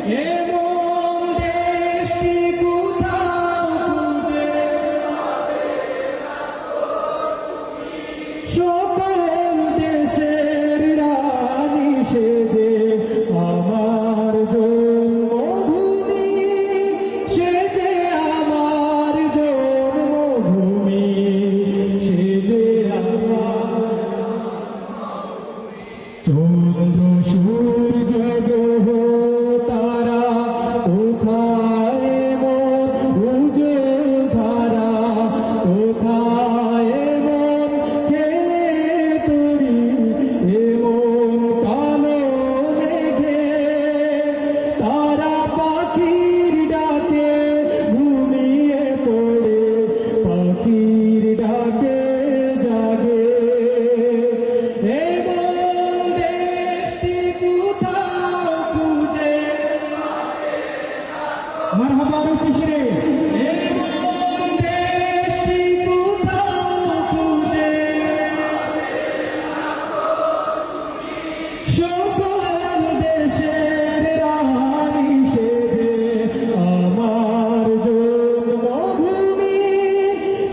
এমন দেশটি কোথাও খুঁজে সকল দেশের রানী সেজে আমার জন্মভূমি সেজে আমার জন্মভূমি সেজে আমার চন্দ্র সূর্য গ্রহ তারা কোথায় মন উজ্জ্বল ধারা কোথায় মন খেলে তরি এমন কালো মেঘে তারা পাখির ডাকে ঘুমিয়ে পড়ে পাখির ডাকে জাগে এমন দেশটি কোথাও খুঁজে মারহাবা রুচিশ্রী এমন দেশটি কোথাও খুঁজে সকল দেশের রানী সেজে আমার জন্মভূমি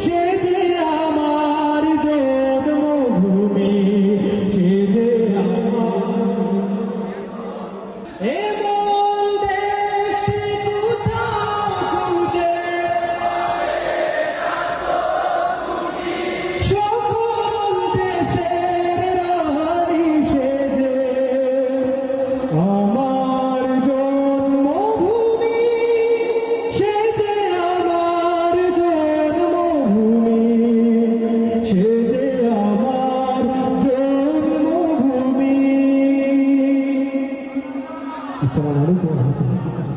সেজে আমার জন্মভূমি সেজে এমন দেশটি কোথাও খুঁজে সকল দেশের রানী সেজে আমার জন্মভূমি সেজে আমার জন্মভূমি সেজে আমার জন্মভূমি। আসসালামু আলাইকুম।